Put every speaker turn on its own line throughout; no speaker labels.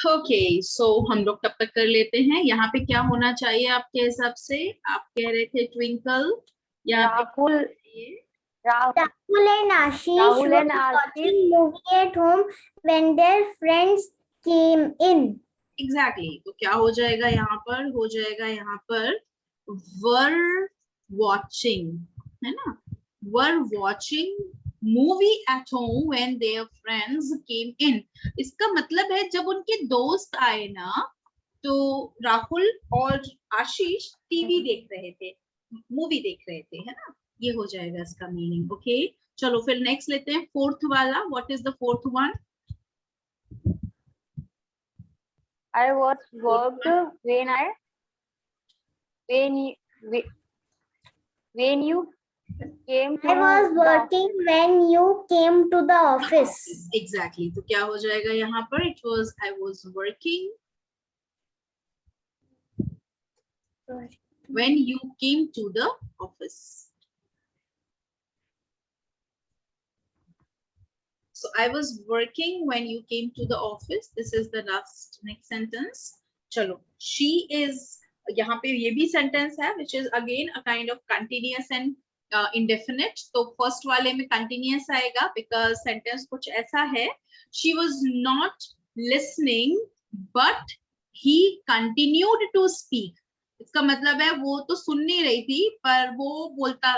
Okay so हम लोग तब तक कर लेते हैं। यहाँ पे क्या होना चाहिए आपके हिसाब से? आप कह रहे थे ट्विंकल, यहाँ पे
राहुल
ये
Rahul and Ashish were watching movie at home when their friends came in.
Exactly तो क्या हो जाएगा यहाँ पर? हो जाएगा यहाँ पर वर वॉचिंग, है ना? Were watching movie at home when their friends came in. इसका मतलब है जब उनके दोस्त आए ना, तो राहुल और आशीष टीवी देख रहे थे, मूवी देख रहे थे, है ना? ये हो जाएगा इसका मीनिंग। ओके चलो फिर नेक्स्ट लेते हैं, फोर्थ वाला। What is the fourth one?
I was worked when when you when you came to
I was working when you came to the office.
Exactly तो क्या हो जाएगा यहाँ पर? It was I was working when you came to the office. So I was working when you came to the office. This is the last next sentence. चलो she is, यहाँ पे ये भी sentence है which is again a kind of continuous and indefinite. तो first वाले में continuous आएगा because sentence कुछ ऐसा है, she was not listening but he continued to speak. इसका मतलब है वो तो सुन नहीं रही थी पर वो बोलता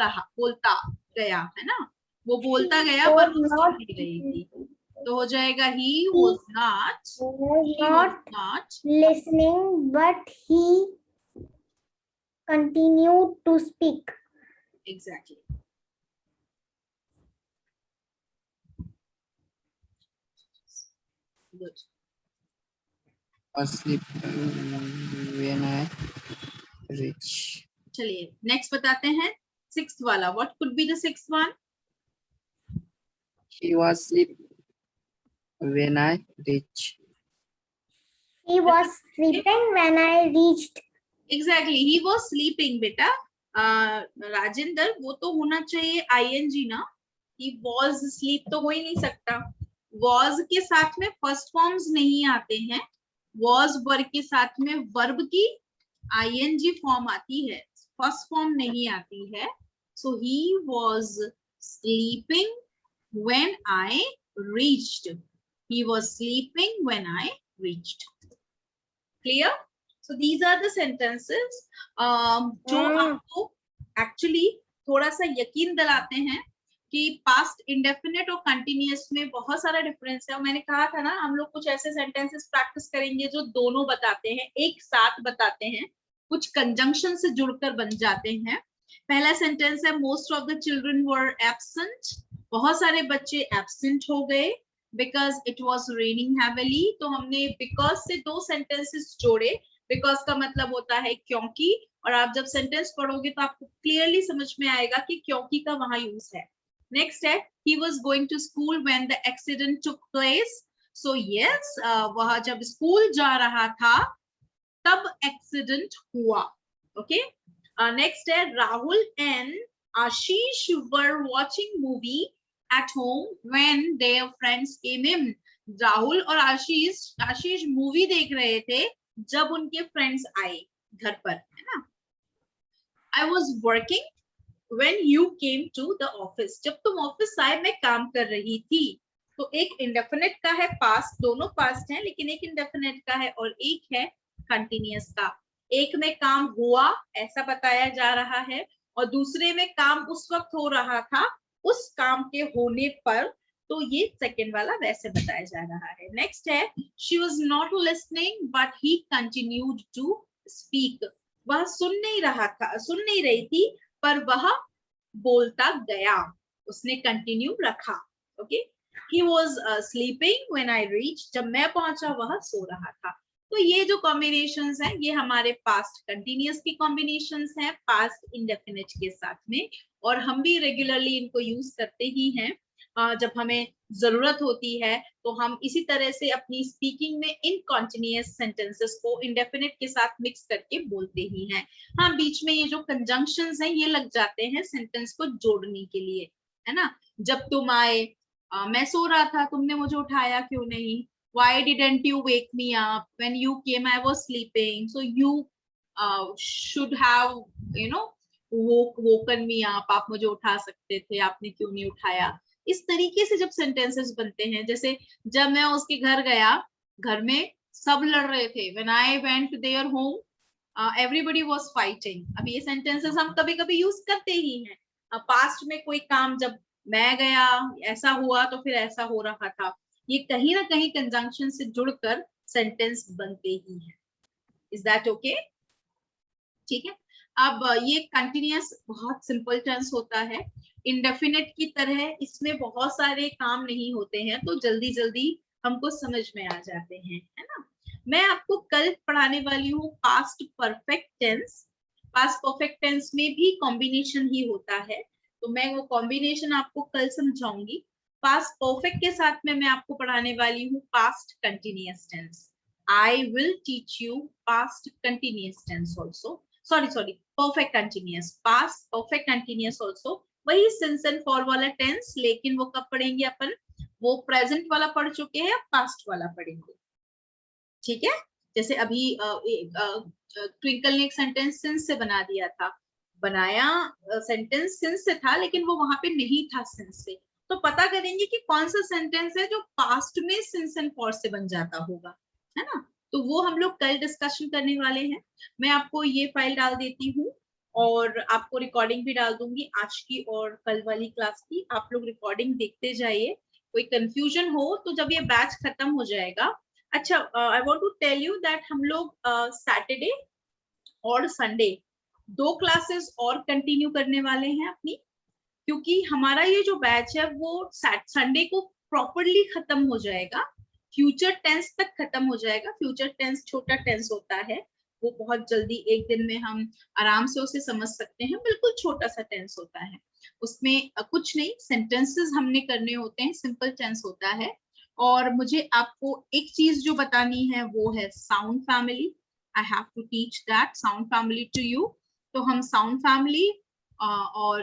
गया, है ना? वो बोलता गया पर वो सुन नहीं रही थी। तो हो जाएगा he was not
listening but he continued to speak.
exactly. Good.
Asleep when I reach.
चलिए नेक्स्ट बताते हैं, सिक्स्थ वाला। What could be the sixth one?
He was asleep when I reached.
He was sleeping when I reached.
Exactly he was sleeping. बेटा राजेंद्र, वो तो होना चाहिए ING ना, ही वॉज स्लीप तो हो ही नहीं सकता। वॉज के साथ में फर्स्ट फॉर्म्स नहीं आते हैं, वॉज वर्ब के साथ में वर्ब की आईएनजी फॉर्म आती है, फर्स्ट फॉर्म नहीं आती है। So he was sleeping when I reached, he was sleeping when I reached. Clear? So these are the sentences जो आपको एक्चुअली थोड़ा सा यकीन दिलाते हैं कि पास्ट इंडेफिनिट और कंटिन्यूअस में बहुत सारा डिफरेंस है। और मैंने कहा था ना, हम लोग कुछ ऐसे सेंटेंसेस प्रैक्टिस करेंगे जो दोनों बताते हैं, एक साथ बताते हैं, कुछ कंजंक्शन से जुड़कर बन जाते हैं। पहला सेंटेंस है most of the children were absent. बहुत सारे बच्चे एब्सेंट हो गए because it was raining heavily. तो हमने बिकॉज से दो सेंटेंसेस जोड़े। बिकॉज का मतलब होता है क्योंकि, और आप जब सेंटेंस पढ़ोगे तो आपको क्लियरली समझ में आएगा कि क्योंकि का वहां यूज है। नेक्स्ट है he was going to school when the accident took place. So yes, वह जब स्कूल जा रहा था तब एक्सीडेंट हुआ। ओके नेक्स्ट है Rahul and Ashish were watching movie at home when their friends came in. Rahul और आशीष मूवी देख रहे थे जब उनके फ्रेंड्स आए घर पर, है ना? I was working when you came to the office. जब तुम ऑफिस आए मैं काम कर रही थी। तो एक इंडेफिनिट का है पास्ट, दोनों पास्ट हैं, लेकिन एक इंडेफिनिट का है और एक है कंटिन्यूअस का। एक में काम हुआ ऐसा बताया जा रहा है और दूसरे में काम उस वक्त हो रहा था, उस काम के होने पर। तो ये सेकेंड वाला वैसे बताया जा रहा है। नेक्स्ट है she was not listening but he continued to speak. वह सुन नहीं रही थी पर वह बोलता गया, उसने कंटिन्यू रखा। Okay he was sleeping when I reach. जब मैं पहुंचा वह सो रहा था। तो ये जो कॉम्बिनेशंस हैं ये हमारे पास्ट कंटिन्यूअस की कॉम्बिनेशंस हैं पास्ट इंडेफिनिट के साथ में, और हम भी रेगुलरली इनको यूज करते ही हैं। जब हमें जरूरत होती है तो हम इसी तरह से अपनी स्पीकिंग में इन कॉन्टिन्यूअस सेंटेंसेस को इंडेफिनिट के साथ मिक्स करके बोलते ही हैं। हाँ, बीच में ये जो कंजंक्शंस हैं ये लग जाते हैं सेंटेंस को जोड़ने के लिए, है ना? जब तुम आए, मैं सो रहा था, तुमने मुझे उठाया क्यों नहीं? why didn't you wake me up? When you came I was sleeping, so you should have woken me up. आप मुझे उठा सकते थे, आपने क्यों नहीं उठाया? इस तरीके से जब सेंटेंसेस बनते हैं, जैसे जब मैं उसके घर गया, घर में सब लड़ रहे थे. When I went their home, everybody was fighting. अब ये सेंटेंसेस हम कभी कभी यूज करते ही हैं. पास्ट में कोई काम जब मैं गया, ऐसा हुआ, तो फिर ऐसा हो रहा था. ये कहीं ना कहीं कंजंक्शन से जुड़कर सेंटेंस बनते ही हैं. Is that okay? ठीक है. अब ये कंटिन्यूअस बहुत सिंपल टेंस होता है. इंडेफिनिट की तरह इसमें बहुत सारे काम नहीं होते हैं, तो जल्दी जल्दी हमको समझ में आ जाते हैं, है ना. मैं आपको कल पढ़ाने वाली हूँ past perfect tense. Past perfect tense में भी कॉम्बिनेशन ही होता है, तो मैं वो कॉम्बिनेशन आपको कल समझाऊंगी. पास्ट परफेक्ट के साथ में मैं आपको पढ़ाने वाली हूँ past continuous tense. I will teach you past continuous tense also. Sorry, perfect continuous. Past perfect continuous also. वही since and for वाला tense, लेकिन वो कब पढ़ेंगे अपन? वो present वाला पढ़ चुके हैं, past वाला पढ़ेंगे. ठीक है. जैसे अभी ट्विंकल ने एक सेंटेंस सिंस से बना दिया था. बनाया सेंटेंस सिंस से था, लेकिन वो वहां पे नहीं था सिंस से. तो पता करेंगे कि कौन सा सेंटेंस है जो पास्ट में सिंस एंड फॉर से बन जाता होगा, है ना. तो वो हम लोग कल डिस्कशन करने वाले हैं. मैं आपको ये फाइल डाल देती हूँ और आपको रिकॉर्डिंग भी डाल दूंगी आज की और कल वाली क्लास की. आप लोग रिकॉर्डिंग देखते जाइए. कोई कंफ्यूजन हो तो जब ये बैच खत्म हो जाएगा. अच्छा, I want to tell you that हम लोग सैटरडे और संडे 2 क्लासेस और कंटिन्यू करने वाले हैं अपनी, क्योंकि हमारा ये जो बैच है वो संडे को प्रॉपरली खत्म हो जाएगा. फ्यूचर टेंस तक खत्म हो जाएगा. फ्यूचर टेंस छोटा टेंस होता है, वो बहुत जल्दी एक दिन में हम आराम से उसे समझ सकते हैं. बिल्कुल छोटा सा टेंस होता है, उसमें कुछ नहीं, सेंटेंसेस हमने करने होते हैं, सिंपल टेंस होता है. और मुझे आपको एक चीज जो बतानी है वो है sound family. I have to teach that sound family to you. तो हम साउंड फैमिली और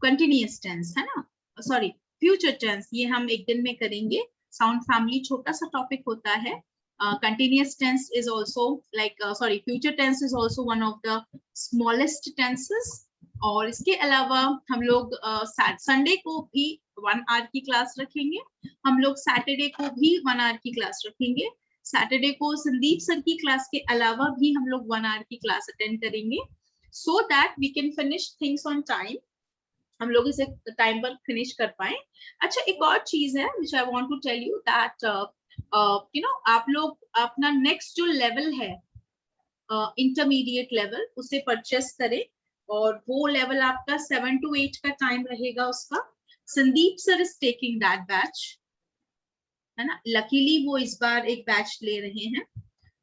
कंटिन्यूअस टेंस, है ना, सॉरी फ्यूचर टेंस, ये हम एक दिन में करेंगे. साउंड फैमिली छोटा सा टॉपिक होता है. continuous tense is also like future tense is also one of the smallest tenses. और इसके अलावा हम लोग संडे को भी 1 आवर की क्लास रखेंगे. हम लोग सैटरडे को भी 1 आवर की क्लास रखेंगे. सैटरडे को संदीप सर की क्लास के अलावा भी हम लोग 1 आवर की क्लास अटेंड करेंगे, so that we can finish things on time. हम लोग इसे टाइम पर फिनिश कर पाए. अच्छा, एक और चीज है which I want to tell you that आप लोग अपना नेक्स्ट जो लेवल है इंटरमीडिएट लेवल, उसे परचेस करें. और वो लेवल आपका 7 to 8 का टाइम रहेगा उसका. Sandeep sir is taking that batch, है ना. लकीली वो इस बार एक बैच ले रहे हैं.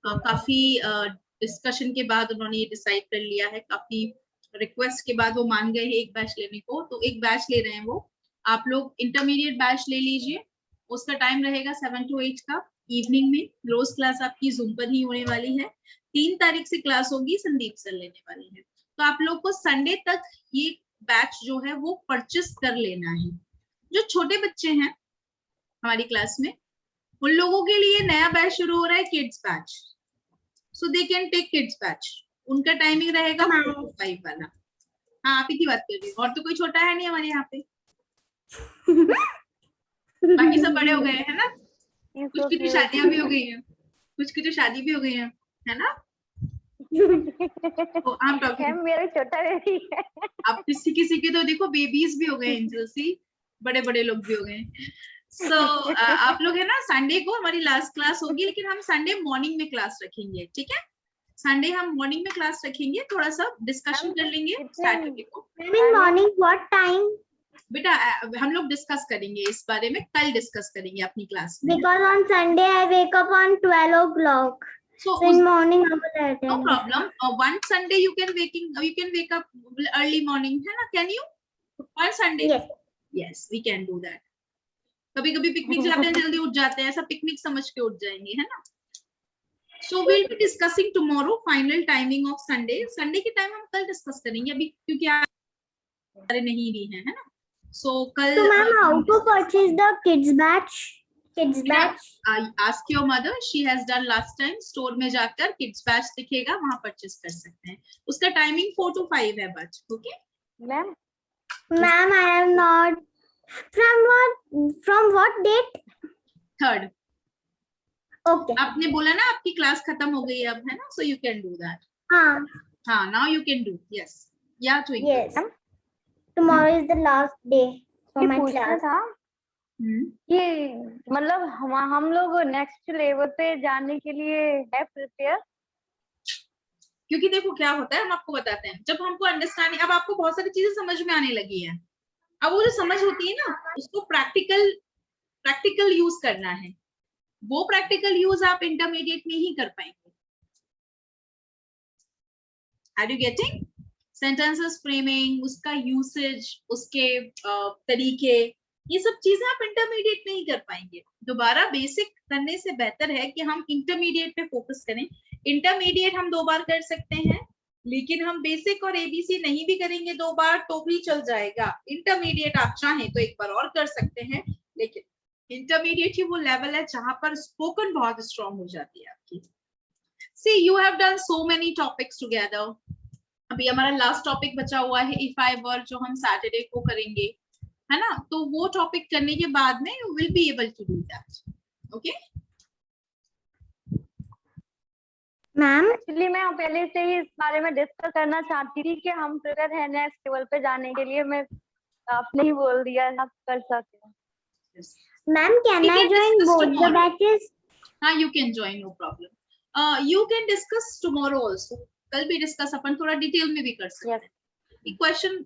काफी डिस्कशन के बाद उन्होंने ये डिसाइड कर लिया है, काफी रिक्वेस्ट के बाद वो मान गए हैं एक बैच लेने को. तो एक बैच ले रहे हैं वो. आप लोग इंटरमीडिएट बैच ले लीजिए. उसका टाइम रहेगा 7 to 8 का इवनिंग में. रोज क्लास आपकी जूम पर ही होने वाली है. 3 तारीख से क्लास होगी, संदीप सर लेने वाले हैं. तो आप लोग को संडे तक ये बैच जो है वो परचेस कर लेना है. जो छोटे बच्चे हैं हमारी क्लास में, उन लोगों के लिए नया बैच शुरू हो रहा है, kids batch. So they can take kids batch. उनका टाइमिंग रहेगा 4 to 5 वाला. हाँ, आप ही की बात कर रही हूँ, और तो कोई छोटा है नहीं हमारे यहाँ पे. बाकी सब बड़े हो गए हैं, है ना. कुछ की तो शादियां भी हो गई हैं, कुछ की तो शादी भी हो गई है ना. तो I'm talking.
मेरा छोटा बेबी है.
अब किसी के तो देखो बेबीज भी हो गए, एंजल सी, बड़े बड़े लोग भी हो गए. सो आप लोग है ना, संडे को हमारी लास्ट क्लास होगी, लेकिन हम संडे मॉर्निंग में क्लास रखेंगे. ठीक है, संडे हम मॉर्निंग में क्लास रखेंगे. थोड़ा सा डिस्कशन कर लेंगे सैटरडे को.
Morning what time?
बेटा हम लोग डिस्कस करेंगे इस बारे में, कल डिस्कस करेंगे अपनी क्लास में.
Because on Sunday I wake up on 12 o'clock.
So
in morning I will attend.
No problem. One Sunday you can wake up early morning, है ना? Can you? One Sunday?
Yes.
Yes, we can do that. कभी-कभी picnic जाते हैं, जल्दी उठ जाते हैं, ऐसा पिकनिक समझ के उठ जाएंगे, है ना? So we'll be discussing tomorrow final timing of Sunday. Sunday के टाइम हम कल डिस्कस करेंगे, अभी क्योंकि सारे नहीं भी हैं, है ना? So कल.
So ma'am, how to purchase the kids batch? Kids batch.
Ask your mother, she has done last time. Store में जाकर किड्स बैच दिखेगा, वहां परचेस कर सकते हैं. उसका टाइमिंग 4 to 5 है but. Okay
ma'am
Ma'am, I am not. From what date?
3rd.
Okay.
आपने बोला ना आपकी क्लास खत्म हो गई अब, है ना? So you can do that.
हाँ.
Now you can do. Yes yeah Twinkle.
Yes. Tomorrow is the last day for
ये
my
पूछना
class.
था कि मतलब हम लोग नेक्स्ट लेवल पे जाने के लिए है प्रिपेयर?
क्योंकि देखो क्या होता है, हम आपको बताते हैं. जब हमको अंडरस्टैंडिंग, अब आपको बहुत सारी चीजें समझ में आने लगी है. अब वो जो समझ होती है ना, उसको प्रैक्टिकल यूज करना है. वो प्रैक्टिकल यूज आप इंटरमीडिएट में ही कर पाएंगे. Are you getting? Sentences framing, उसका यूसेज, उसके तरीके, ये सब चीजें आप इंटरमीडिएट में ही कर पाएंगे. दोबारा बेसिक करने से बेहतर है कि हम इंटरमीडिएट पे फोकस करें. इंटरमीडिएट हम 2 बार कर सकते हैं, लेकिन हम बेसिक और एबीसी नहीं भी करेंगे 2 बार तो भी चल जाएगा. इंटरमीडिएट आप चाहें तो 1 बार और कर सकते हैं, लेकिन इंटरमीडिएट ही वो लेवल है जहां पर स्पोकन बहुत स्ट्रांग हो जाती है आपकी. See you have done so many topics together. अभी हमारा लास्ट टॉपिक बचा हुआ है इफ आई वर, जो हम सैटरडे को करेंगे, है ना? तो वो टॉपिक करने के बाद में you will be able to do that. Okay
Ma'am,
actually मैं पहले से ही इस बारे में डिस्कस करना चाहती थी कि हम प्रिपेयर है नेक्स्ट लेवल पे जाने के लिए. मैं आपने ही बोल दिया आप कर सकते हो.
ma'am, can I join both the batches?
हाँ, you can join, no problem. You can discuss tomorrow also. कल भी डिस्कस अपन थोड़ा डिटेल में भी कर सकते हैं. Question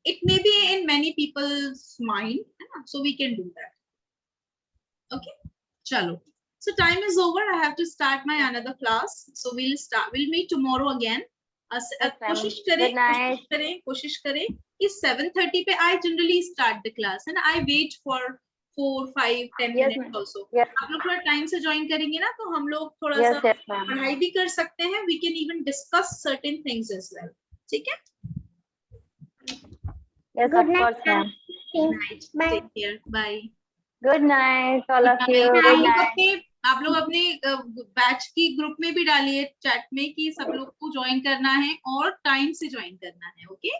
it may be in many people's mind, है ना? So we can do that. Okay, चलो. So time is over. I have to start my another class. So we'll meet tomorrow again. कोशिश करें कि 7:30 पे I generally start the class and I wait for 4, 5, 10 minutes also. आप लोग थोड़ा time से join करेंगे ना, तो हम लोग थोड़ा सा पढ़ाई भी कर सकते हैं. We can even discuss certain things as well. ठीक है?
Yes,
Good
of
night,
course, ma'am.
ma'am. Bye.
Take care. Bye.
Good night, all of you. Good night.
आप लोग अपने बैच की ग्रुप में भी डालिए चैट में कि सब लोग को ज्वाइन करना है और टाइम से ज्वाइन करना है. ओके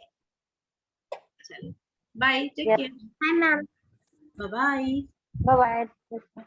चलो, bye. Take care.
Hi, ma'am.
Bye.
Bye bye.